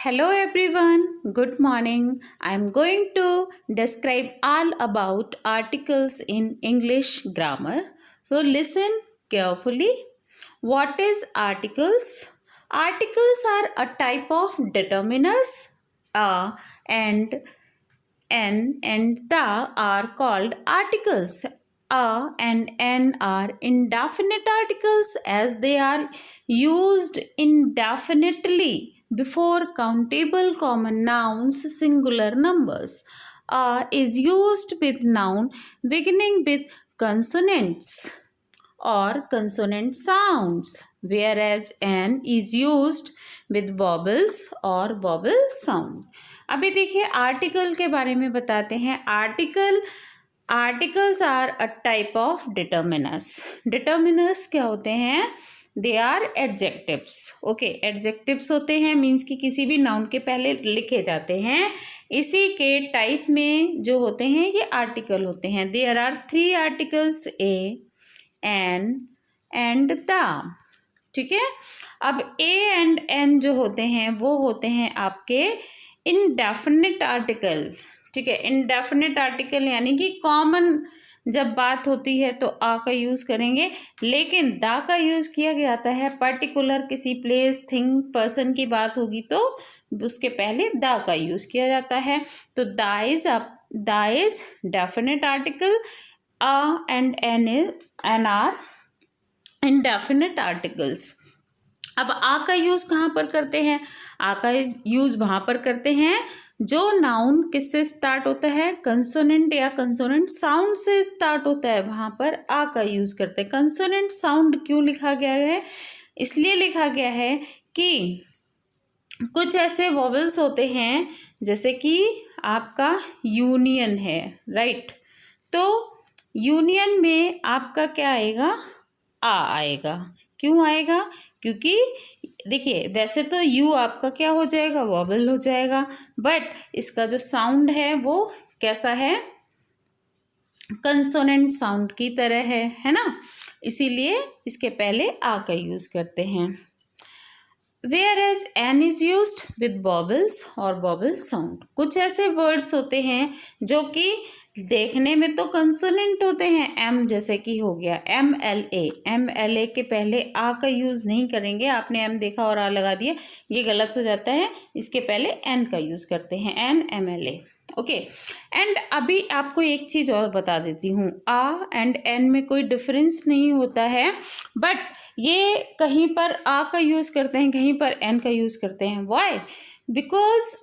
Hello everyone, good morning. I am going to describe all about articles in English grammar. So listen carefully. What is articles? Articles are a type of determiners. A and N and the are called articles. A and N are indefinite articles as they are used indefinitely before countable common nouns, singular numbers. A is used with noun beginning with consonants or consonant sounds, whereas N is used with vowels or vowel sound. अभी देखिए article के बारे में बताते हैं. Articles are a type of determiners. Determiners क्या होते हैं? They are adjectives. Okay, adjectives होते हैं मीन्स कि किसी भी नाउन के पहले लिखे जाते हैं. इसी के टाइप में जो होते हैं ये आर्टिकल होते हैं. There are 3 articles, a, an and the. ठीक है. अब ए एंड एन जो होते हैं वो होते हैं आपके इनडेफिनिट आर्टिकल. ठीक है, इनडेफिनिट आर्टिकल यानी कि कॉमन जब बात होती है तो आ का यूज़ करेंगे, लेकिन दा का यूज़ किया जाता है पर्टिकुलर किसी प्लेस, थिंग, पर्सन की बात होगी तो उसके पहले दा का यूज़ किया जाता है. तो the is definite article. A and an are indefinite articles. अब आ का यूज़ कहाँ पर करते हैं? आ का यूज़ वहाँ पर करते हैं जो नाउन किससे स्टार्ट होता है? कंसोनेंट या कंसोनेंट साउंड से स्टार्ट होता है, वहाँ पर आ का यूज़ करते हैं. कंसोनेंट साउंड क्यों लिखा गया है? इसलिए लिखा गया है कि कुछ ऐसे वॉवल्स होते हैं जैसे कि आपका यूनियन है, राइट? तो यूनियन में आपका क्या आएगा? आ आएगा. क्यों आएगा? क्योंकि देखिए वैसे तो यू आपका क्या हो जाएगा? वॉवल हो जाएगा, बट इसका जो साउंड है वो कैसा है? कंसोनेंट साउंड की तरह है ना? इसीलिए इसके पहले आ का यूज़ करते हैं. Whereas N is used with vowels और vowel sound. कुछ ऐसे वर्ड्स होते हैं जो कि देखने में तो कंसोनेंट होते हैं. एम जैसे कि हो गया MLA के पहले आ का यूज़ नहीं करेंगे. आपने एम देखा और आ लगा दिया, ये गलत हो जाता है. इसके पहले एन का यूज़ करते हैं, NMLA. ओके. एंड अभी आपको एक चीज़ और बता देती हूँ, आ एंड एन में कोई डिफरेंस नहीं होता है, बट ये कहीं पर आ का यूज़ करते हैं, कहीं पर एन का यूज़ करते हैं. वाई? बिकॉज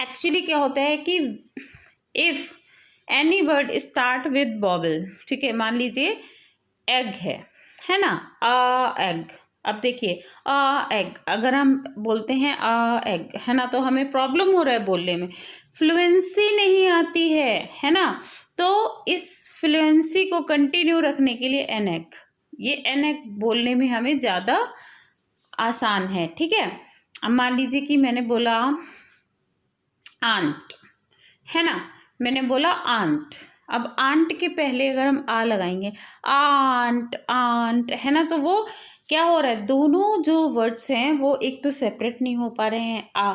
एक्चुअली क्या होता है कि if any word start with vowel, ठीक है, मान लीजिए एग है ना, आ एग. अब देखिए आ एग अगर हम बोलते हैं आ एग, है ना, तो हमें प्रॉब्लम हो रहा है बोलने में, फ्लुएंसी नहीं आती है ना. तो इस फ्लुएंसी को कंटिन्यू रखने के लिए एन एग, ये एन एग बोलने में हमें ज़्यादा आसान है. ठीक है. अब मान लीजिए कि मैंने बोला आंट, है ना, मैंने बोला आंट. अब आंट के पहले अगर हम आ लगाएंगे, आंट आंट, है ना, तो वो क्या हो रहा है? दोनों जो वर्ड्स हैं वो एक तो सेपरेट नहीं हो पा रहे हैं. आ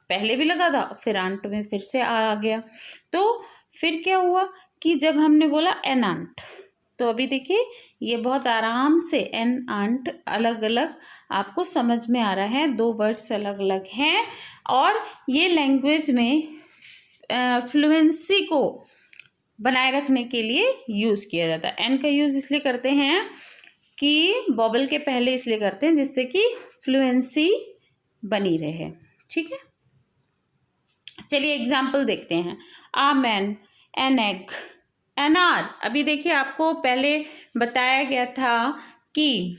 पहले भी लगा था, फिर आंट में फिर से आ गया. तो फिर क्या हुआ कि जब हमने बोला एन आंट, तो अभी देखिए ये बहुत आराम से एन आंट अलग अलग आपको समझ में आ रहा है. 2 वर्ड्स अलग अलग हैं और ये लैंग्वेज में फ्लुएंसी को बनाए रखने के लिए यूज़ किया जाता है. एन का यूज़ इसलिए करते हैं कि वॉवल के पहले इसलिए करते हैं जिससे कि फ्लुएंसी बनी रहे. ठीक है. चलिए एग्जाम्पल देखते हैं. A man, an egg, an hour. अभी देखिए आपको पहले बताया गया था कि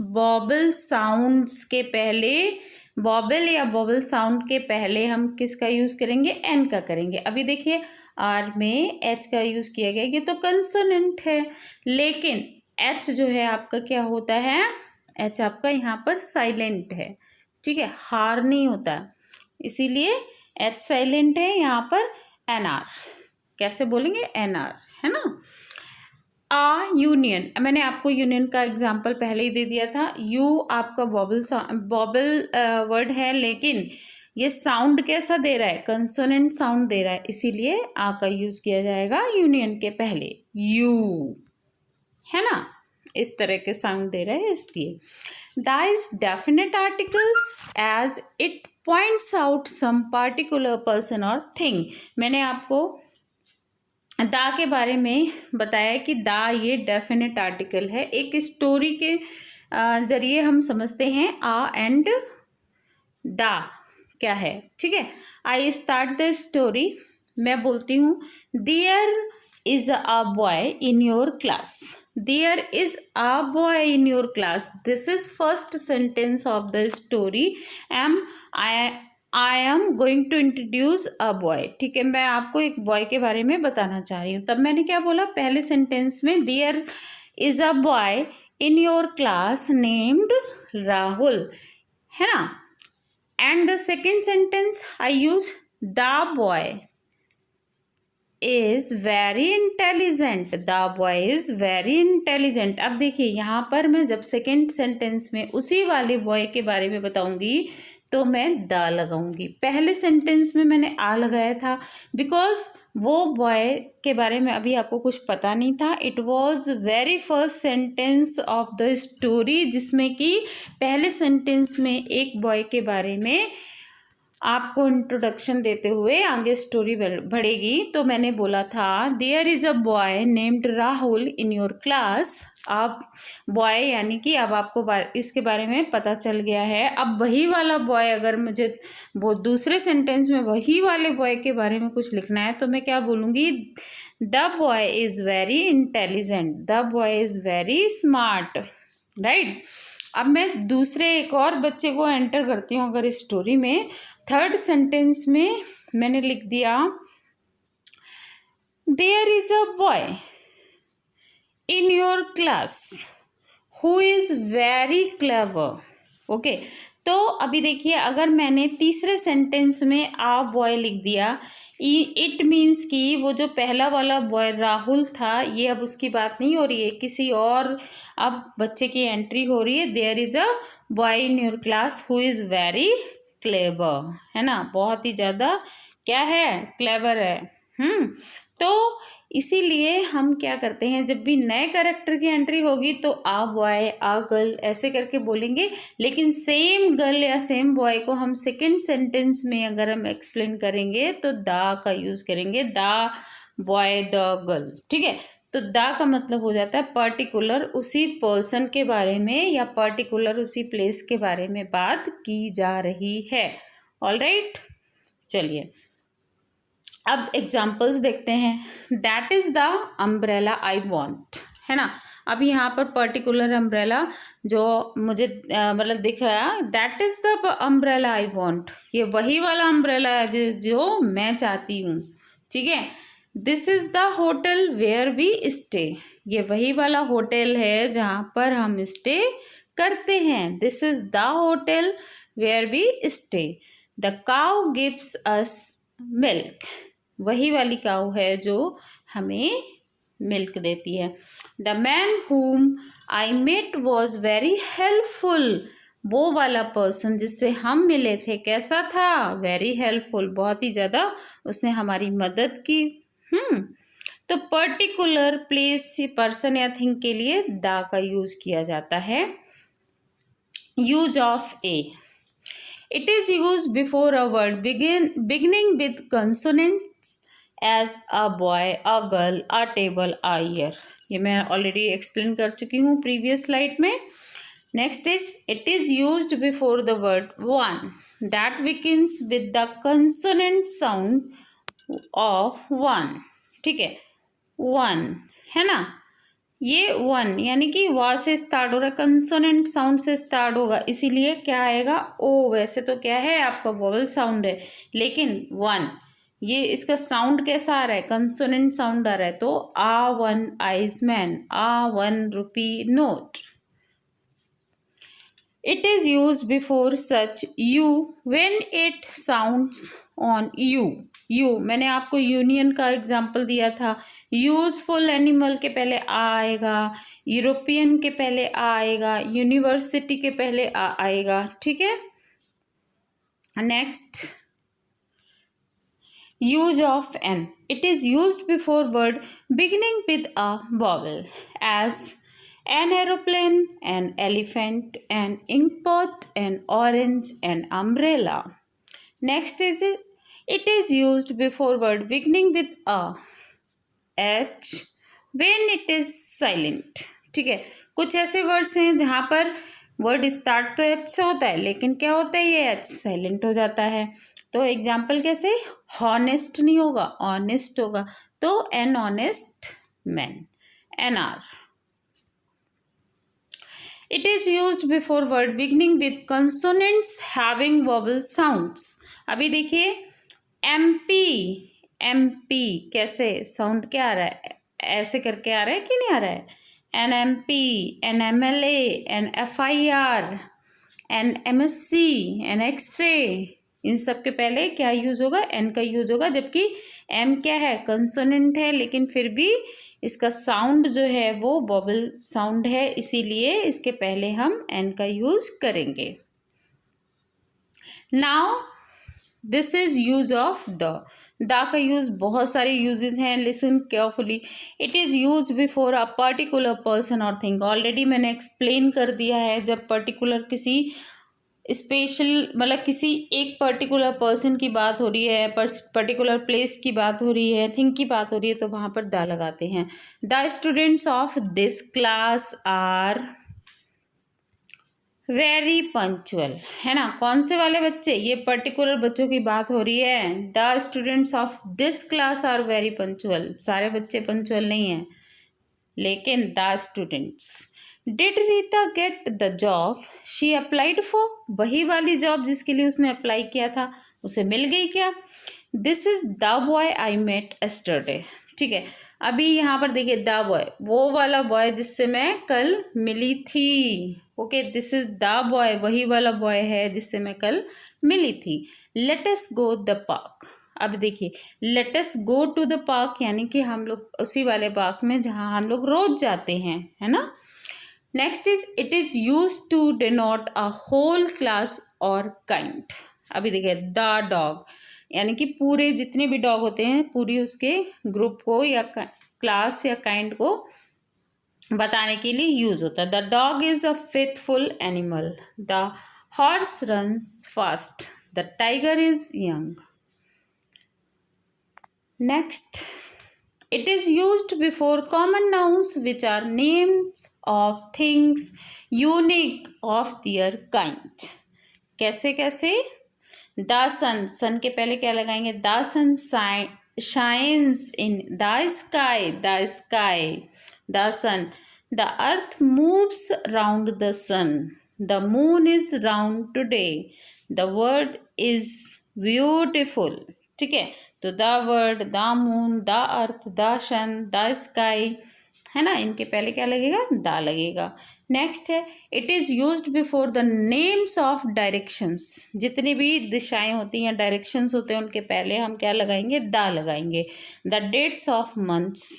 वॉवल साउंड्स के पहले, वॉवल या वॉवल साउंड के पहले हम किसका यूज़ करेंगे? एन का करेंगे. अभी देखिए आर में एच का यूज़ किया गया, ये तो कंसोनेंट है, लेकिन एच जो है आपका क्या होता है? एच आपका यहाँ पर साइलेंट है. ठीक है, हार नहीं होता, इसीलिए एच साइलेंट है. यहाँ पर एन आर कैसे बोलेंगे? एन आर, है ना. आ यूनियन, मैंने आपको यूनियन का एग्जाम्पल पहले ही दे दिया था। यू आपका बॉबल वर्ड है, लेकिन ये साउंड कैसा दे रहा है, कंसोनेंट साउंड दे रहा है, इसीलिए आ का यूज किया जाएगा यूनियन के पहले, यू, है ना, इस तरह के साउंड दे रहा है इसलिए। The is definite articles as it points out some particular person और थिंग। मैंने आपको दा के बारे में बताया कि दा ये डेफिनेट आर्टिकल है। एक स्टोरी के जरिए हम समझते हैं आ एंड दा क्या है, ठीक है। आई स्टार्ट द स्टोरी, मैं बोलती हूँ there is a boy in your class, there is a boy in your class, this is first sentence of the story. I am going to introduce a boy, ठीक है, मैं आपको एक boy के बारे में बताना चाह रही हूँ। तब मैंने क्या बोला पहले सेंटेंस में, there is a boy in your class named Rahul, है ना। And the second sentence I use the boy is very intelligent, the boy is very intelligent. अब देखिए यहाँ पर मैं जब सेकेंड सेंटेंस में उसी वाले बॉय के बारे में बताऊंगी तो मैं द लगाऊंगी। पहले सेंटेंस में मैंने आ लगाया था बिकॉज वो बॉय के बारे में अभी आपको कुछ पता नहीं था। It was very first sentence of the story, जिसमें कि पहले सेंटेंस में एक बॉय के बारे में आपको इंट्रोडक्शन देते हुए आगे स्टोरी बढ़ेगी। तो मैंने बोला था there is a boy named Rahul in your class. आप बॉय यानी कि अब आपको इसके बारे में पता चल गया है। अब वही वाला बॉय, अगर मुझे वो दूसरे सेंटेंस में वही वाले बॉय के बारे में कुछ लिखना है तो मैं क्या बोलूँगी, the boy is very intelligent, the boy is very smart, right. अब मैं दूसरे एक और बच्चे को एंटर करती हूँ अगर स्टोरी में। थर्ड सेंटेंस में मैंने लिख दिया there is a boy in your class who is very clever, okay. तो अभी देखिए अगर मैंने तीसरे सेंटेंस में आ बॉय लिख दिया, इट मीन्स कि वो जो पहला वाला बॉय राहुल था ये अब उसकी बात नहीं हो रही है, किसी और अब बच्चे की एंट्री हो रही है। There is a boy in your class who is very clever, है ना, बहुत ही ज़्यादा क्या है, क्लेवर है। तो इसीलिए हम क्या करते हैं, जब भी नए कैरेक्टर की एंट्री होगी तो आ बॉय आ गर्ल ऐसे करके बोलेंगे, लेकिन सेम गर्ल या सेम बॉय को हम सेकंड सेंटेंस में अगर हम एक्सप्लेन करेंगे तो दा का यूज़ करेंगे, द बॉय द गर्ल, ठीक है। तो दा का मतलब हो जाता है पर्टिकुलर उसी पर्सन के बारे में या पर्टिकुलर उसी प्लेस के बारे में बात की जा रही है। ऑलराइट, चलिए अब एग्जाम्पल्स देखते हैं। That is the umbrella I want, है ना। अब यहाँ पर पर्टिकुलर अम्ब्रेला जो मुझे मतलब दिख रहा है, that is the umbrella I want, ये वही वाला अम्ब्रेला है जो मैं चाहती हूँ, ठीक है। This is the hotel where we stay, ये वही वाला होटल है जहाँ पर हम स्टे करते हैं। This is the hotel where we stay. The cow gives us milk, वही वाली काऊ है जो हमें मिल्क देती है। The man whom I met was very helpful, वो वाला पर्सन जिससे हम मिले थे कैसा था, वेरी हेल्पफुल, बहुत ही ज़्यादा उसने हमारी मदद की। तो पर्टिकुलर प्लेस, पर्सन या थिंग के लिए दा का यूज़ किया जाता है। Use of A, it is used before a word beginning with consonants as a boy, a girl, a table, a year। ये मैं ऑलरेडी एक्सप्लेन कर चुकी हूँ प्रीवियस स्लाइड में। Next is it is used before the word one that begins with the consonant sound of one, ठीक है, one, है ना। ये वन यानी कि वा से स्टार्ट हो रहा है, कंसोनेंट साउंड से स्टार्ट होगा, इसीलिए क्या आएगा ओ। वैसे तो क्या है आपका वोवल साउंड है, लेकिन वन ये इसका साउंड कैसा आ रहा है, कंसोनेंट साउंड आ रहा है। तो a one eyes man, a one rupee note. It is used before such you when it sounds on you. You मैंने आपको यूनियन का एग्जाम्पल दिया था. यूजफुल एनिमल के पहले आ आएगा, यूरोपियन के पहले आ आएगा, यूनिवर्सिटी के पहले आ आएगा. ठीक है. Next, use of an. It is used before word beginning with a vowel, as an aeroplane, an elephant, an inkpot, an orange, an umbrella. Next is it is used before word beginning with a h when it is silent. ठीक है. कुछ ऐसे words हैं जहाँ पर word start तो H से होता है, लेकिन क्या होता है, ये एच साइलेंट हो जाता है. तो एग्जाम्पल कैसे, हॉनेस्ट नहीं होगा, ऑनेस्ट होगा. तो an honest man, an hour. It is used before word beginning with consonants having vowel sounds. अभी देखिए, एमपी, एमपी कैसे साउंड क्या आ रहा है, ऐसे करके आ रहा है कि नहीं आ रहा है. An MP, an MLA, an FIR, an MSc, an xray, इन सब के पहले क्या यूज होगा, एन का यूज होगा. जबकि एम क्या है, कंसोनेंट है, लेकिन फिर भी इसका साउंड जो है वो वोवल साउंड है, इसीलिए इसके पहले हम एन का यूज करेंगे. Now this is use of the. The का यूज बहुत सारे यूजेस हैं. Listen carefully. It is use before a particular person और थिंग. ऑलरेडी मैंने एक्सप्लेन कर दिया है, जब पर्टिकुलर किसी स्पेशल मतलब किसी एक पर्टिकुलर पर्सन की बात हो रही है, पर्टिकुलर प्लेस की बात हो रही है, थिंग की बात हो रही है, तो वहाँ पर द लगाते हैं. The students of this class are very punctual. है ना. कौन से वाले बच्चे, ये पर्टिकुलर बच्चों की बात हो रही है. The students of this class are very punctual. सारे बच्चे पंक्चुअल नहीं हैं, लेकिन the students. Did Rita get the job she applied for. वही वाली जॉब जिसके लिए उसने अप्लाई किया था, उसे मिल गई क्या. This is the boy I met yesterday. ठीक है. अभी यहाँ पर देखिए, द बॉय, वो वाला बॉय जिससे मैं कल मिली थी. Okay, this is the boy, वही वाला बॉय है जिससे मैं कल मिली थी. Let us go the park. अब देखिए, let us go to the park यानी कि हम लोग उसी वाले पार्क में जहाँ हम लोग रोज जाते हैं, है ना. Next is it is use to denote a whole class और काइंड. अभी देखिए, द डॉग यानी कि पूरे जितने भी डॉग होते हैं, पूरी उसके ग्रुप को या क्लास या काइंड को बताने के लिए यूज होता है. The dog is a faithful animal. The horse runs fast. The tiger is young. Next, it is used before common nouns which are names of things unique of their kind. कैसे कैसे. the sun, sun के पहले क्या लगाएंगे, the sun shines in the sky, the sky, the sun. the earth moves round the sun. the moon is round today. the world is beautiful. ठीक है. तो the word, the moon, the earth, the sun, the sky, है ना. इनके पहले क्या लगेगा, the लगेगा. नेक्स्ट है, it is used before the names of directions. जितनी भी दिशाएं होती हैं, डायरेक्शंस होते हैं, उनके पहले हम क्या लगाएंगे, द लगाएंगे. The dates of months.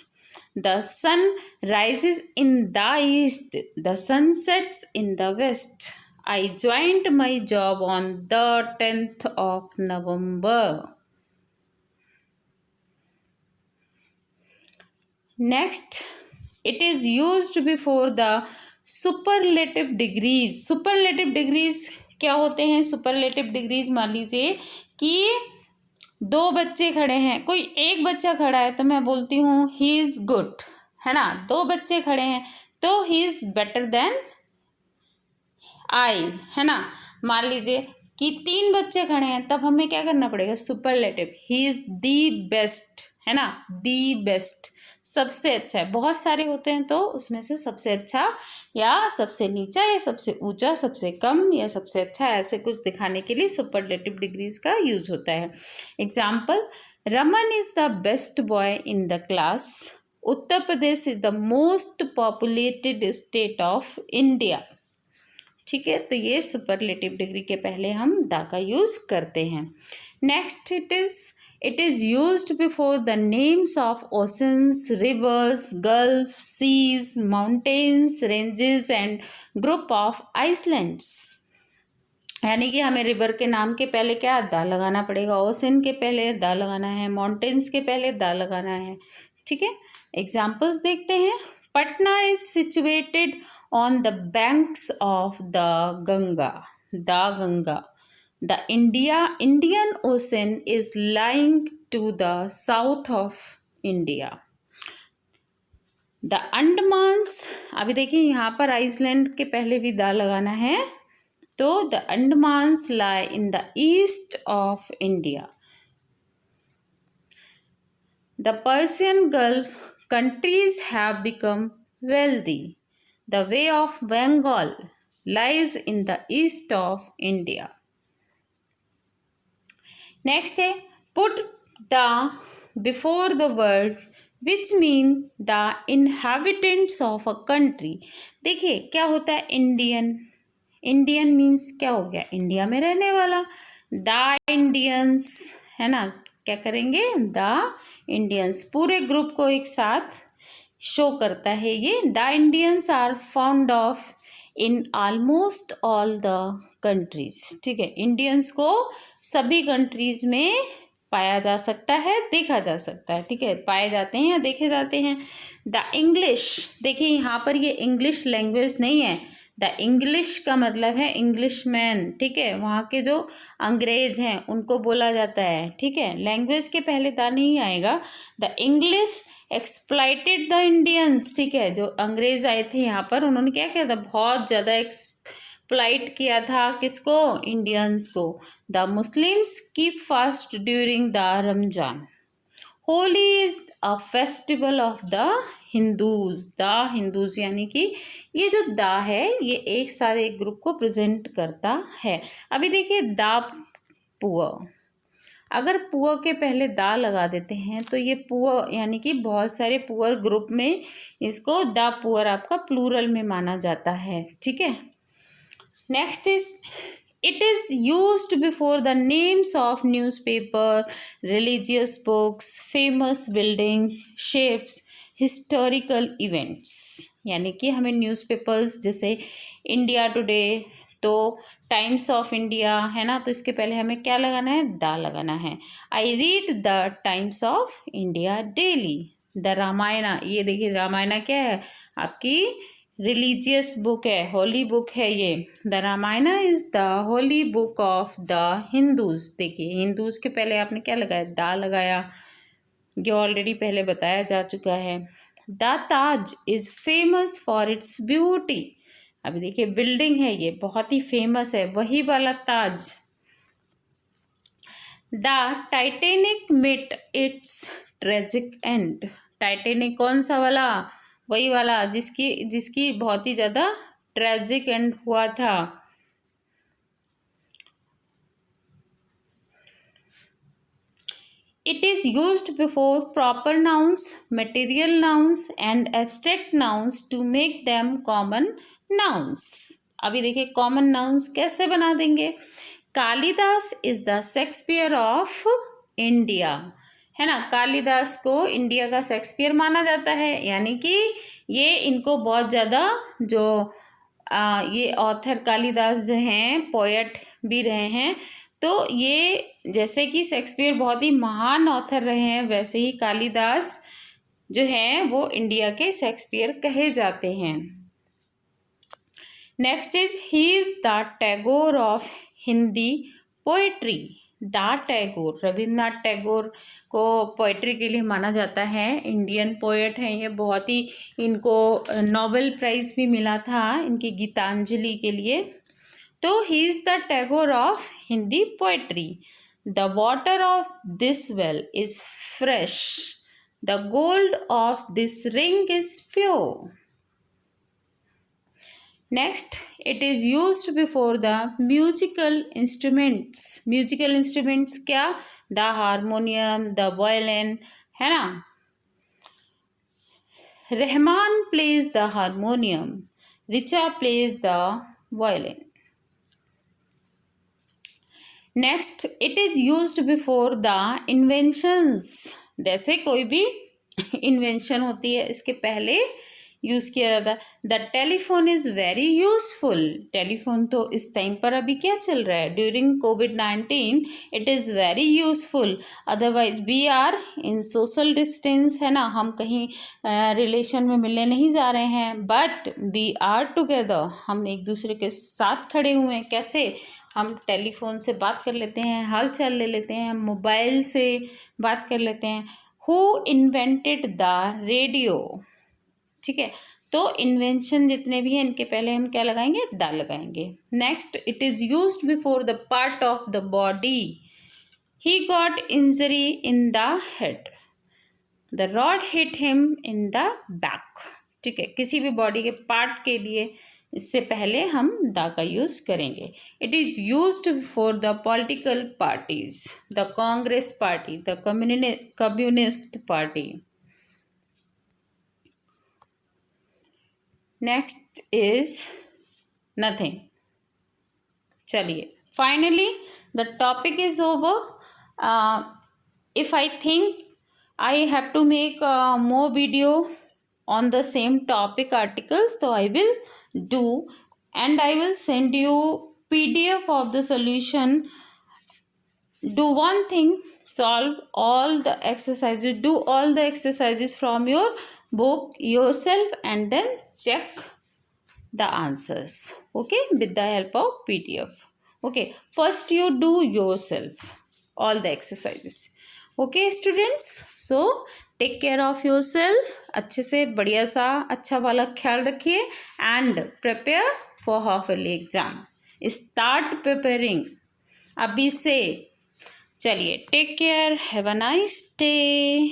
The sun rises in the east. The sun sets in the west. I joined my job on the 10th of November. Next, it is used before the superlative degrees. Superlative degrees क्या होते हैं. superlative degrees, मान लीजिए कि दो बच्चे खड़े हैं, कोई एक बच्चा खड़ा है, तो मैं बोलती हूँ he is good, है ना. दो बच्चे खड़े हैं तो he is better than I, है ना. मान लीजिए कि तीन बच्चे खड़े हैं, तब हमें क्या करना पड़ेगा, superlative. he is the best, है ना. the best, सबसे अच्छा है. बहुत सारे होते हैं तो उसमें से सबसे अच्छा या सबसे नीचा या सबसे ऊंचा, सबसे कम या सबसे अच्छा, ऐसे कुछ दिखाने के लिए सुपरलेटिव डिग्रीज का यूज होता है. Example, Raman is the best boy in the class. Uttar Pradesh is the most populated state of India. ठीक है, तो ये सुपरलेटिव डिग्री के पहले हम द का यूज करते हैं। Next it is used before the names of oceans, rivers, gulf, seas, mountains, ranges and group of islands। यानी कि हमें रिवर के नाम के पहले क्या दा लगाना पड़ेगा, ओशन के पहले दा लगाना है, माउंटेन्स के पहले दा लगाना है। ठीक है, एग्जाम्पल्स देखते हैं। Patna is situated on the banks of the Ganga, the Ganga. The Indian Ocean is lying to the south of India. The Andamans, अभी देखिए यहाँ पर आइसलैंड के पहले भी दा लगाना है, तो the Andamans lie in the east of India. The Persian Gulf countries have become wealthy. The Bay of Bengal lies in the east of India. Next है put the before the word which mean the inhabitants of a country. देखिए क्या होता है Indian, Indian means क्या हो गया, India में रहने वाला। द इंडियंस है ना, क्या करेंगे, द इंडियंस, पूरे ग्रुप को एक साथ शो करता है ये। The Indians are found of in almost all the countries. ठीक है, इंडियंस को सभी कंट्रीज में पाया जा सकता है, देखा जा सकता है। ठीक है, पाए जाते हैं या देखे जाते हैं। द इंग्लिश, देखिए यहाँ पर ये इंग्लिश लैंग्वेज नहीं है, द इंग्लिश का मतलब है इंग्लिश मैन। ठीक है, वहाँ के जो अंग्रेज हैं उनको बोला जाता है। ठीक है, लैंग्वेज के पहले दा नहीं आएगा। The English exploited the Indians. ठीक है, जो अंग्रेज आए थे यहाँ पर उन्होंने क्या किया था, बहुत ज़्यादा एक्सप्लॉइट किया था, किसको, इंडियंस को। The Muslims keep fast during the Ramzan. Holi is a festival of the Hindus. The Hindus यानी कि ये जो द है ये एक साथ एक ग्रुप को प्रेजेंट करता है। अभी देखिए द पुअर, अगर पुअर के पहले दा लगा देते हैं तो ये पुअर यानी कि बहुत सारे पुअर ग्रुप में इसको द पुअर आपका प्लूरल में माना जाता है। ठीक है, next is it is used before the names of newspaper, religious books, famous building, ships, historical events. यानी कि हमें न्यूज़पेपर्स जैसे इंडिया टुडे, तो टाइम्स ऑफ इंडिया है ना, तो इसके पहले हमें क्या लगाना है, दा लगाना है। I read the times of India daily. The Ramayana, ये देखिए रामायणा क्या है, आपकी रिलीजियस बुक है, होली बुक है ये। The Ramayana is the Holi book of the Hindus. देखिए हिंदूज के पहले आपने क्या लगाया, दा लगाया, ये ऑलरेडी पहले बताया जा चुका है। The Taj is famous for its beauty. अभी देखिए बिल्डिंग है ये, बहुत ही फेमस है, वही वाला Taj. The Titanic met its tragic end. Titanic कौन सा वाला, वही वाला जिसकी बहुत ही ज़्यादा ट्रेजिक एंड हुआ था। It is used before proper nouns, material nouns and abstract nouns to make them common nouns। अभी देखिए कॉमन नाउन्स कैसे बना देंगे। Kalidas is the Shakespeare of India, है ना, कालिदास को इंडिया का शेक्सपियर माना जाता है। यानी कि ये इनको बहुत ज़्यादा जो ये ऑथर कालिदास जो हैं पोएट भी रहे हैं, तो ये जैसे कि शेक्सपियर बहुत ही महान ऑथर रहे हैं, वैसे ही कालिदास जो हैं वो इंडिया के शेक्सपियर कहे जाते हैं। Next is he is the Tagore of Hindi poetry. The Tagore, Rabindranath Tagore को पोएट्री के लिए माना जाता है, इंडियन पोएट हैं ये, बहुत ही इनको नोबेल प्राइज़ भी मिला था इनकी गीतांजलि के लिए। तो he is the Tagore of Hindi poetry. The water of this well is fresh, the gold of this ring is pure. Next, it is used before the musical instruments. Musical instruments क्या, the harmonium, the violin, है ना। Rahman plays the harmonium, Richa plays the violin. Next, it is used before the inventions. जैसे कोई भी invention होती है इसके पहले यूज किया जाता है. The telephone is very useful. Telephone तो इस टाइम पर अभी क्या चल रहा है, ड्यूरिंग कोविड-19 it is very useful. Otherwise we are in social distance, है ना, हम कहीं रिलेशन में मिलने नहीं जा रहे हैं, बट वी आर टुगेदर. हम एक दूसरे के साथ खड़े हुए हैं. कैसे? हम टेलीफोन से बात कर लेते हैं, हाल चाल ले लेते हैं, हम मोबाइल से बात कर लेते हैं. Who invented the radio. ठीक है, तो इन्वेंशन जितने भी हैं इनके पहले हम क्या लगाएंगे, द लगाएंगे. Next, it is used before the part of the body. He got injury in the head. The rod hit him in the back. ठीक है, किसी भी बॉडी के पार्ट के लिए इससे पहले हम द का यूज करेंगे. It is used for the political parties. The Congress party, the communist party. Next is nothing. चलिए, finally the topic is over. If I think I have to make more video on the same topic articles, so I will do, and I will send you PDF of the solution. Do one thing, solve all the exercises, do all the exercises from your book yourself, and then check the answers, okay, with the help of PDF. Okay, first you do yourself all the exercises. Okay students, so take care of yourself. अच्छे से बढ़िया सा अच्छा वाला ख्याल रखिए and prepare for half yearly exam. Start preparing अभी से. चलिए, take care, have a nice day.